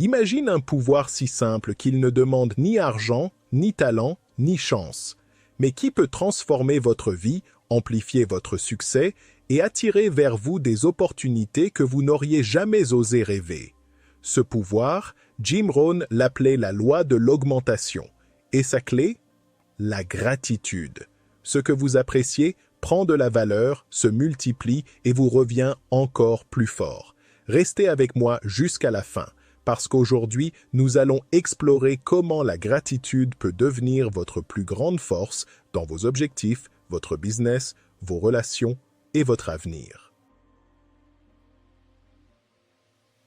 Imagine un pouvoir si simple qu'il ne demande ni argent, ni talent, ni chance, mais qui peut transformer votre vie, amplifier votre succès et attirer vers vous des opportunités que vous n'auriez jamais osé rêver. Ce pouvoir, Jim Rohn l'appelait la loi de l'augmentation. Et sa clé? La gratitude. Ce que vous appréciez prend de la valeur, se multiplie et vous revient encore plus fort. Restez avec moi jusqu'à la fin, parce qu'aujourd'hui, nous allons explorer comment la gratitude peut devenir votre plus grande force dans vos objectifs, votre business, vos relations et votre avenir.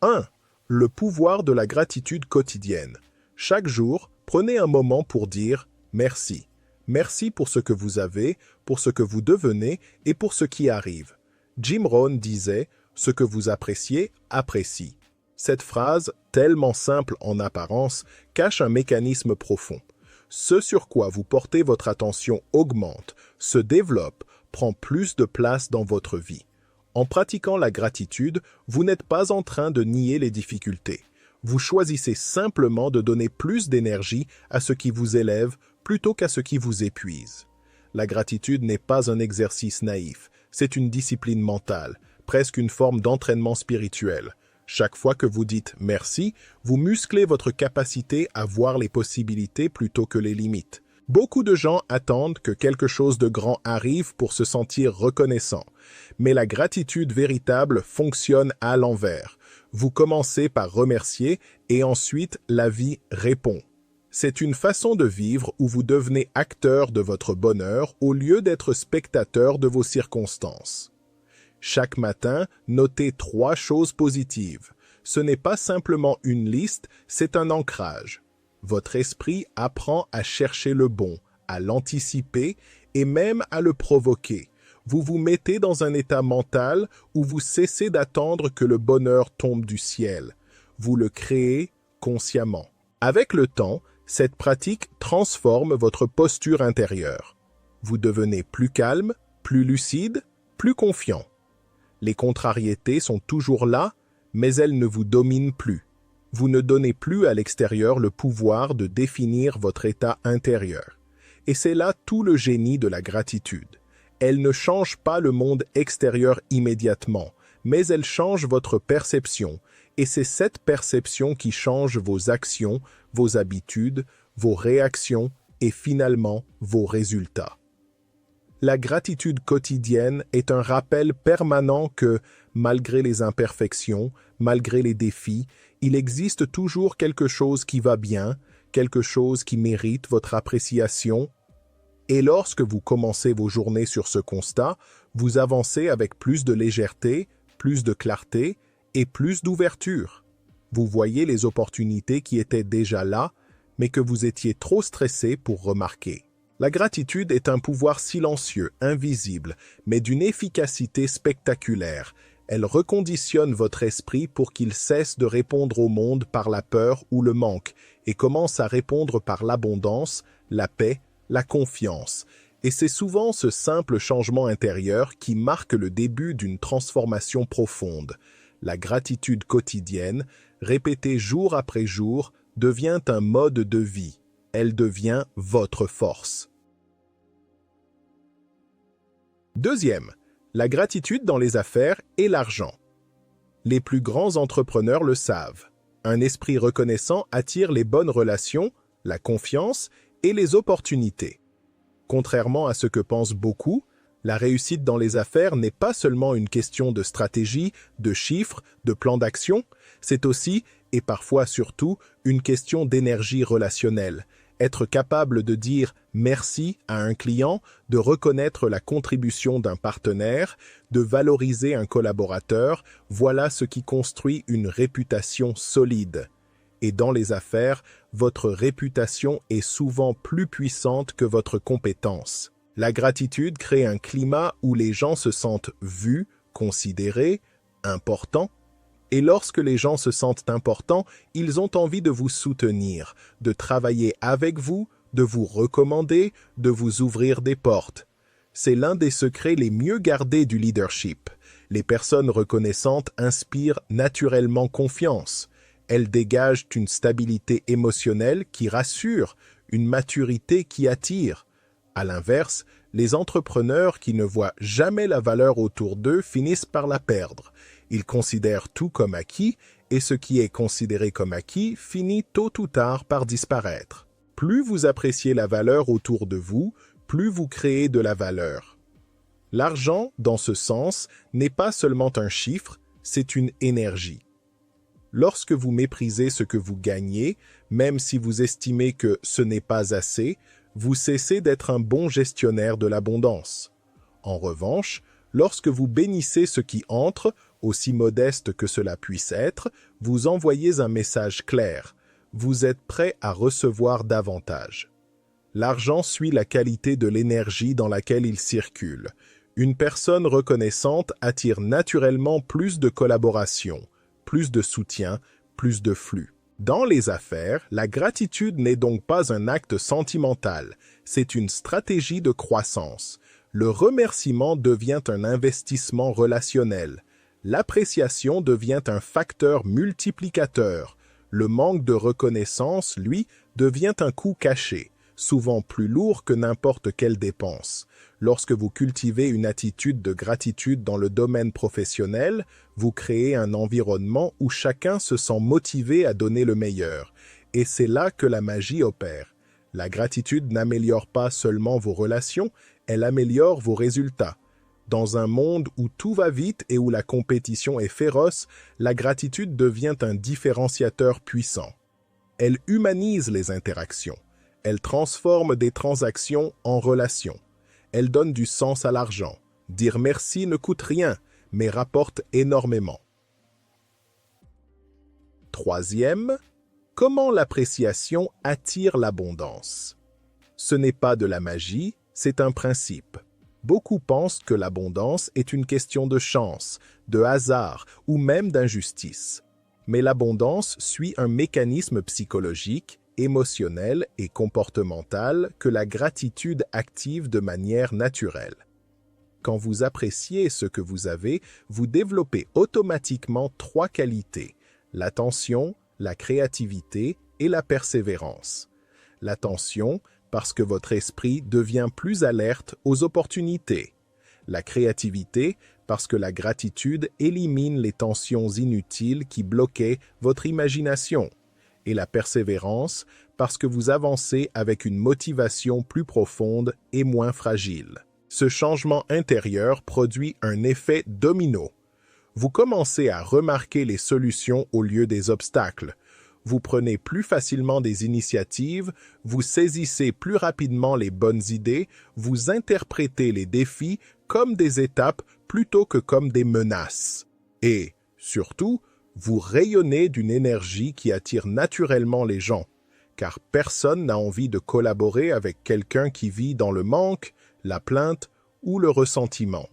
1. Le pouvoir de la gratitude quotidienne. Chaque jour, prenez un moment pour dire « merci ». Merci pour ce que vous avez, pour ce que vous devenez et pour ce qui arrive. Jim Rohn disait « Ce que vous appréciez, apprécie ». Cette phrase, tellement simple en apparence, cache un mécanisme profond. Ce sur quoi vous portez votre attention augmente, se développe, prend plus de place dans votre vie. En pratiquant la gratitude, vous n'êtes pas en train de nier les difficultés. Vous choisissez simplement de donner plus d'énergie à ce qui vous élève plutôt qu'à ce qui vous épuise. La gratitude n'est pas un exercice naïf, c'est une discipline mentale, presque une forme d'entraînement spirituel. Chaque fois que vous dites « merci », vous musclez votre capacité à voir les possibilités plutôt que les limites. Beaucoup de gens attendent que quelque chose de grand arrive pour se sentir reconnaissant. Mais la gratitude véritable fonctionne à l'envers. Vous commencez par remercier et ensuite la vie répond. C'est une façon de vivre où vous devenez acteur de votre bonheur au lieu d'être spectateur de vos circonstances. Chaque matin, notez 3 choses positives. Ce n'est pas simplement une liste, c'est un ancrage. Votre esprit apprend à chercher le bon, à l'anticiper et même à le provoquer. Vous vous mettez dans un état mental où vous cessez d'attendre que le bonheur tombe du ciel. Vous le créez consciemment. Avec le temps, cette pratique transforme votre posture intérieure. Vous devenez plus calme, plus lucide, plus confiant. Les contrariétés sont toujours là, mais elles ne vous dominent plus. Vous ne donnez plus à l'extérieur le pouvoir de définir votre état intérieur. Et c'est là tout le génie de la gratitude. Elle ne change pas le monde extérieur immédiatement, mais elle change votre perception, et c'est cette perception qui change vos actions, vos habitudes, vos réactions et finalement vos résultats. La gratitude quotidienne est un rappel permanent que, malgré les imperfections, malgré les défis, il existe toujours quelque chose qui va bien, quelque chose qui mérite votre appréciation. Et lorsque vous commencez vos journées sur ce constat, vous avancez avec plus de légèreté, plus de clarté et plus d'ouverture. Vous voyez les opportunités qui étaient déjà là, mais que vous étiez trop stressé pour remarquer. La gratitude est un pouvoir silencieux, invisible, mais d'une efficacité spectaculaire. Elle reconditionne votre esprit pour qu'il cesse de répondre au monde par la peur ou le manque et commence à répondre par l'abondance, la paix, la confiance. Et c'est souvent ce simple changement intérieur qui marque le début d'une transformation profonde. La gratitude quotidienne, répétée jour après jour, devient un mode de vie. Elle devient votre force. Deuxième, la gratitude dans les affaires et l'argent. Les plus grands entrepreneurs le savent. Un esprit reconnaissant attire les bonnes relations, la confiance et les opportunités. Contrairement à ce que pensent beaucoup, la réussite dans les affaires n'est pas seulement une question de stratégie, de chiffres, de plan d'action, c'est aussi, et parfois surtout, une question d'énergie relationnelle. Être capable de dire merci à un client, de reconnaître la contribution d'un partenaire, de valoriser un collaborateur, voilà ce qui construit une réputation solide. Et dans les affaires, votre réputation est souvent plus puissante que votre compétence. La gratitude crée un climat où les gens se sentent vus, considérés, importants. Et lorsque les gens se sentent importants, ils ont envie de vous soutenir, de travailler avec vous, de vous recommander, de vous ouvrir des portes. C'est l'un des secrets les mieux gardés du leadership. Les personnes reconnaissantes inspirent naturellement confiance. Elles dégagent une stabilité émotionnelle qui rassure, une maturité qui attire. À l'inverse, les entrepreneurs qui ne voient jamais la valeur autour d'eux finissent par la perdre. Ils considèrent tout comme acquis, et ce qui est considéré comme acquis finit tôt ou tard par disparaître. Plus vous appréciez la valeur autour de vous, plus vous créez de la valeur. L'argent, dans ce sens, n'est pas seulement un chiffre, c'est une énergie. Lorsque vous méprisez ce que vous gagnez, même si vous estimez que ce n'est pas assez, vous cessez d'être un bon gestionnaire de l'abondance. En revanche, lorsque vous bénissez ce qui entre, aussi modeste que cela puisse être, vous envoyez un message clair. Vous êtes prêt à recevoir davantage. L'argent suit la qualité de l'énergie dans laquelle il circule. Une personne reconnaissante attire naturellement plus de collaboration, plus de soutien, plus de flux. Dans les affaires, la gratitude n'est donc pas un acte sentimental, c'est une stratégie de croissance. Le remerciement devient un investissement relationnel. L'appréciation devient un facteur multiplicateur. Le manque de reconnaissance, lui, devient un coût caché, souvent plus lourd que n'importe quelle dépense. Lorsque vous cultivez une attitude de gratitude dans le domaine professionnel, vous créez un environnement où chacun se sent motivé à donner le meilleur. Et c'est là que la magie opère. La gratitude n'améliore pas seulement vos relations, elle améliore vos résultats. Dans un monde où tout va vite et où la compétition est féroce, la gratitude devient un différenciateur puissant. Elle humanise les interactions. Elle transforme des transactions en relations. Elle donne du sens à l'argent. Dire merci ne coûte rien, mais rapporte énormément. Troisième, comment l'appréciation attire l'abondance? Ce n'est pas de la magie, c'est un principe. Beaucoup pensent que l'abondance est une question de chance, de hasard ou même d'injustice. Mais l'abondance suit un mécanisme psychologique, émotionnel et comportemental que la gratitude active de manière naturelle. Quand vous appréciez ce que vous avez, vous développez automatiquement 3 qualités: l'attention, la créativité et la persévérance. L'attention, parce que votre esprit devient plus alerte aux opportunités. La créativité, parce que la gratitude élimine les tensions inutiles qui bloquaient votre imagination. Et la persévérance, parce que vous avancez avec une motivation plus profonde et moins fragile. Ce changement intérieur produit un effet domino. Vous commencez à remarquer les solutions au lieu des obstacles. Vous prenez plus facilement des initiatives, vous saisissez plus rapidement les bonnes idées, vous interprétez les défis comme des étapes plutôt que comme des menaces. Et, surtout, vous rayonnez d'une énergie qui attire naturellement les gens, car personne n'a envie de collaborer avec quelqu'un qui vit dans le manque, la plainte ou le ressentiment.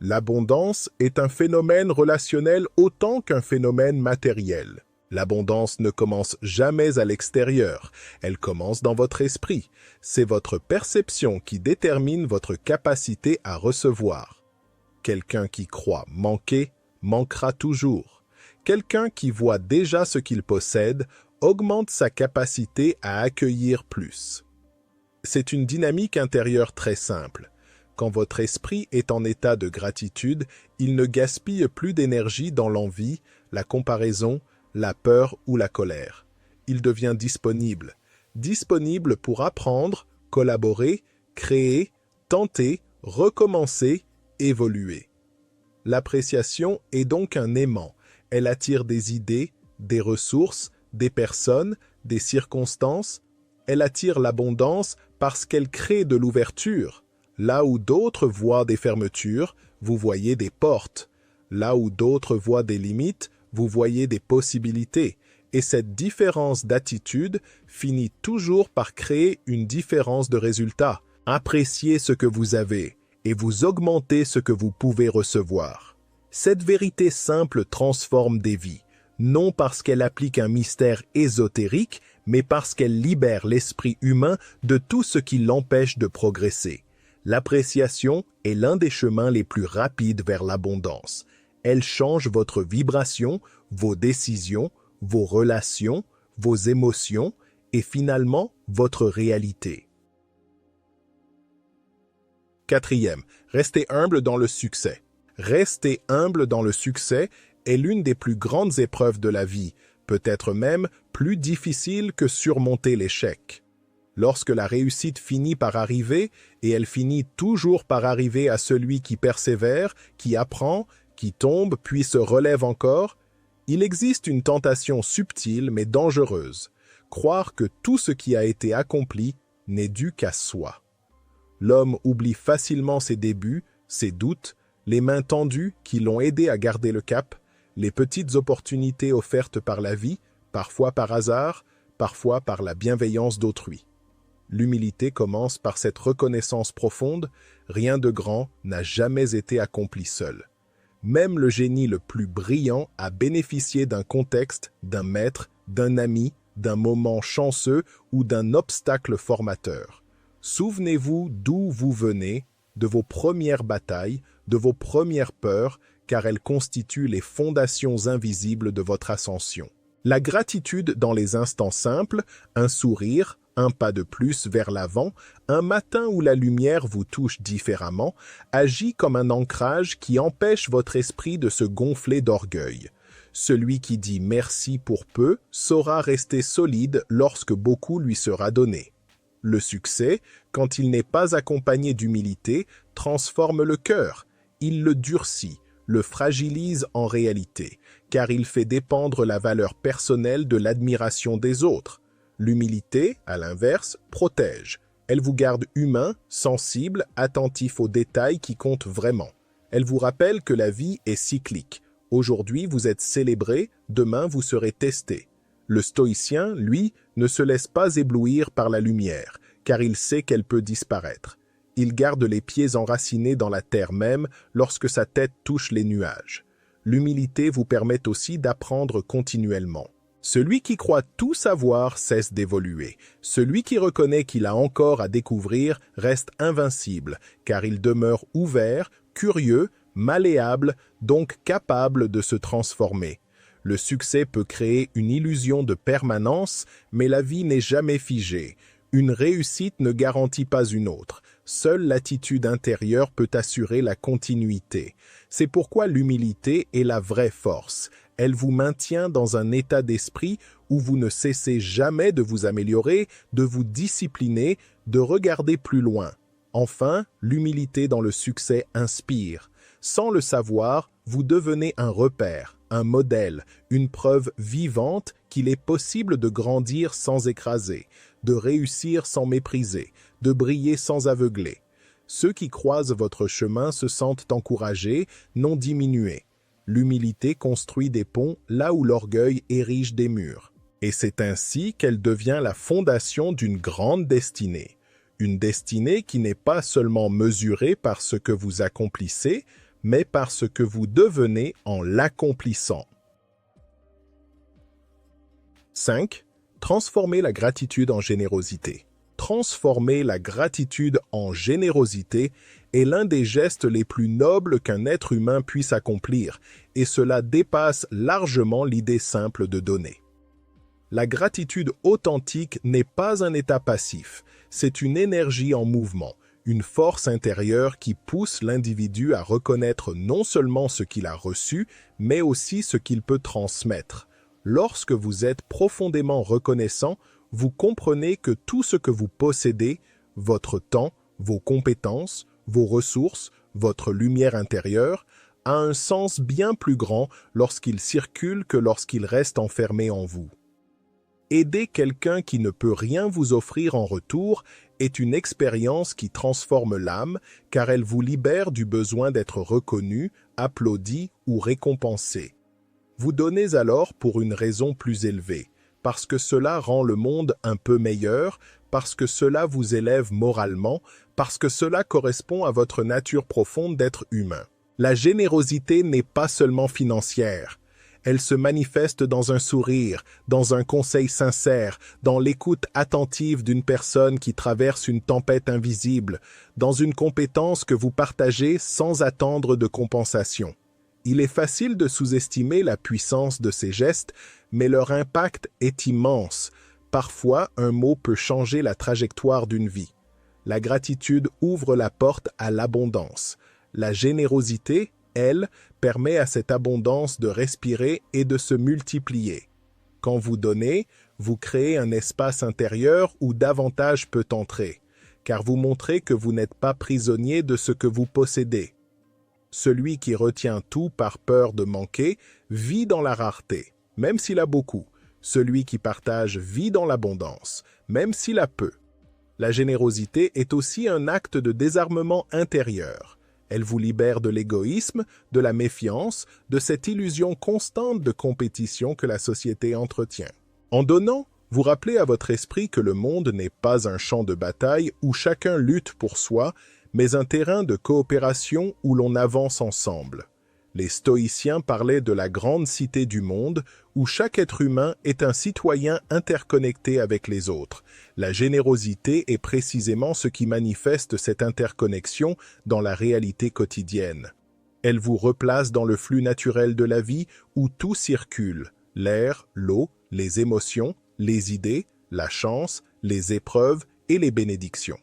L'abondance est un phénomène relationnel autant qu'un phénomène matériel. L'abondance ne commence jamais à l'extérieur, elle commence dans votre esprit. C'est votre perception qui détermine votre capacité à recevoir. Quelqu'un qui croit manquer, manquera toujours. Quelqu'un qui voit déjà ce qu'il possède augmente sa capacité à accueillir plus. C'est une dynamique intérieure très simple. Quand votre esprit est en état de gratitude, il ne gaspille plus d'énergie dans l'envie, la comparaison, la peur ou la colère. Il devient disponible. Disponible pour apprendre, collaborer, créer, tenter, recommencer, évoluer. L'appréciation est donc un aimant. Elle attire des idées, des ressources, des personnes, des circonstances. Elle attire l'abondance parce qu'elle crée de l'ouverture. Là où d'autres voient des fermetures, vous voyez des portes. Là où d'autres voient des limites, vous voyez des possibilités. Et cette différence d'attitude finit toujours par créer une différence de résultat. Appréciez ce que vous avez et vous augmentez ce que vous pouvez recevoir. Cette vérité simple transforme des vies, non parce qu'elle applique un mystère ésotérique, mais parce qu'elle libère l'esprit humain de tout ce qui l'empêche de progresser. L'appréciation est l'un des chemins les plus rapides vers l'abondance. Elle change votre vibration, vos décisions, vos relations, vos émotions et finalement votre réalité. Quatrième, restez humble dans le succès. Rester humble dans le succès est l'une des plus grandes épreuves de la vie, peut-être même plus difficile que surmonter l'échec. Lorsque la réussite finit par arriver, et elle finit toujours par arriver à celui qui persévère, qui apprend, qui tombe puis se relève encore, il existe une tentation subtile mais dangereuse, croire que tout ce qui a été accompli n'est dû qu'à soi. L'homme oublie facilement ses débuts, ses doutes, les mains tendues qui l'ont aidé à garder le cap, les petites opportunités offertes par la vie, parfois par hasard, parfois par la bienveillance d'autrui. L'humilité commence par cette reconnaissance profonde, rien de grand n'a jamais été accompli seul. Même le génie le plus brillant a bénéficié d'un contexte, d'un maître, d'un ami, d'un moment chanceux ou d'un obstacle formateur. Souvenez-vous d'où vous venez, de vos premières batailles, de vos premières peurs, car elles constituent les fondations invisibles de votre ascension. La gratitude dans les instants simples, un sourire, un pas de plus vers l'avant, un matin où la lumière vous touche différemment, agit comme un ancrage qui empêche votre esprit de se gonfler d'orgueil. Celui qui dit merci pour peu saura rester solide lorsque beaucoup lui sera donné. Le succès, quand il n'est pas accompagné d'humilité, transforme le cœur, il le durcit, le fragilise en réalité, car il fait dépendre la valeur personnelle de l'admiration des autres. L'humilité, à l'inverse, protège. Elle vous garde humain, sensible, attentif aux détails qui comptent vraiment. Elle vous rappelle que la vie est cyclique. Aujourd'hui, vous êtes célébré, demain, vous serez testé. Le stoïcien, lui, ne se laisse pas éblouir par la lumière, car il sait qu'elle peut disparaître. Il garde les pieds enracinés dans la terre même lorsque sa tête touche les nuages. L'humilité vous permet aussi d'apprendre continuellement. Celui qui croit tout savoir cesse d'évoluer. Celui qui reconnaît qu'il a encore à découvrir reste invincible, car il demeure ouvert, curieux, malléable, donc capable de se transformer. Le succès peut créer une illusion de permanence, mais la vie n'est jamais figée. Une réussite ne garantit pas une autre. Seule l'attitude intérieure peut assurer la continuité. C'est pourquoi l'humilité est la vraie force. Elle vous maintient dans un état d'esprit où vous ne cessez jamais de vous améliorer, de vous discipliner, de regarder plus loin. Enfin, l'humilité dans le succès inspire. Sans le savoir, vous devenez un repère, un modèle, une preuve vivante qu'il est possible de grandir sans écraser, de réussir sans mépriser, de briller sans aveugler. Ceux qui croisent votre chemin se sentent encouragés, non diminués. L'humilité construit des ponts là où l'orgueil érige des murs. Et c'est ainsi qu'elle devient la fondation d'une grande destinée. Une destinée qui n'est pas seulement mesurée par ce que vous accomplissez, mais par ce que vous devenez en l'accomplissant. 5. Transformer la gratitude en générosité. Transformer la gratitude en générosité est l'un des gestes les plus nobles qu'un être humain puisse accomplir, et cela dépasse largement l'idée simple de donner. La gratitude authentique n'est pas un état passif, c'est une énergie en mouvement, une force intérieure qui pousse l'individu à reconnaître non seulement ce qu'il a reçu, mais aussi ce qu'il peut transmettre. Lorsque vous êtes profondément reconnaissant, vous comprenez que tout ce que vous possédez, votre temps, vos compétences, vos ressources, votre lumière intérieure, a un sens bien plus grand lorsqu'il circule que lorsqu'il reste enfermé en vous. Aider quelqu'un qui ne peut rien vous offrir en retour est une expérience qui transforme l'âme, car elle vous libère du besoin d'être reconnu, applaudi ou récompensé. Vous donnez alors pour une raison plus élevée, parce que cela rend le monde un peu meilleur, parce que cela vous élève moralement, parce que cela correspond à votre nature profonde d'être humain. La générosité n'est pas seulement financière. Elle se manifeste dans un sourire, dans un conseil sincère, dans l'écoute attentive d'une personne qui traverse une tempête invisible, dans une compétence que vous partagez sans attendre de compensation. Il est facile de sous-estimer la puissance de ces gestes, mais leur impact est immense. Parfois, un mot peut changer la trajectoire d'une vie. La gratitude ouvre la porte à l'abondance. La générosité, elle, permet à cette abondance de respirer et de se multiplier. Quand vous donnez, vous créez un espace intérieur où davantage peut entrer, car vous montrez que vous n'êtes pas prisonnier de ce que vous possédez. Celui qui retient tout par peur de manquer vit dans la rareté, même s'il a beaucoup. Celui qui partage vit dans l'abondance, même s'il a peu. La générosité est aussi un acte de désarmement intérieur. Elle vous libère de l'égoïsme, de la méfiance, de cette illusion constante de compétition que la société entretient. En donnant, vous rappelez à votre esprit que le monde n'est pas un champ de bataille où chacun lutte pour soi, mais un terrain de coopération où l'on avance ensemble. Les stoïciens parlaient de la grande cité du monde, où chaque être humain est un citoyen interconnecté avec les autres. La générosité est précisément ce qui manifeste cette interconnexion dans la réalité quotidienne. Elle vous replace dans le flux naturel de la vie où tout circule, l'air, l'eau, les émotions, les idées, la chance, les épreuves et les bénédictions.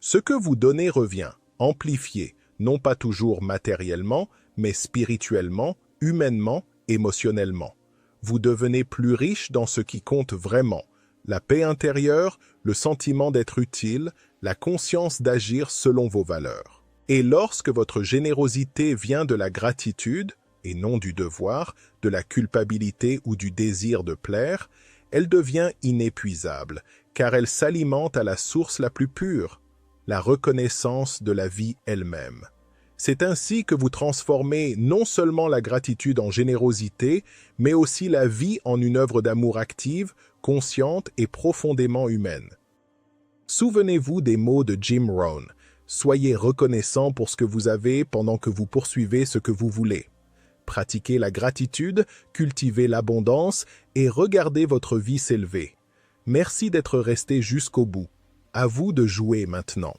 Ce que vous donnez revient, amplifié, non pas toujours matériellement, mais spirituellement, humainement, émotionnellement. Vous devenez plus riche dans ce qui compte vraiment, la paix intérieure, le sentiment d'être utile, la conscience d'agir selon vos valeurs. Et lorsque votre générosité vient de la gratitude, et non du devoir, de la culpabilité ou du désir de plaire, elle devient inépuisable, car elle s'alimente à la source la plus pure, la reconnaissance de la vie elle-même. C'est ainsi que vous transformez non seulement la gratitude en générosité, mais aussi la vie en une œuvre d'amour active, consciente et profondément humaine. Souvenez-vous des mots de Jim Rohn. Soyez reconnaissant pour ce que vous avez pendant que vous poursuivez ce que vous voulez. Pratiquez la gratitude, cultivez l'abondance et regardez votre vie s'élever. Merci d'être resté jusqu'au bout. À vous de jouer maintenant.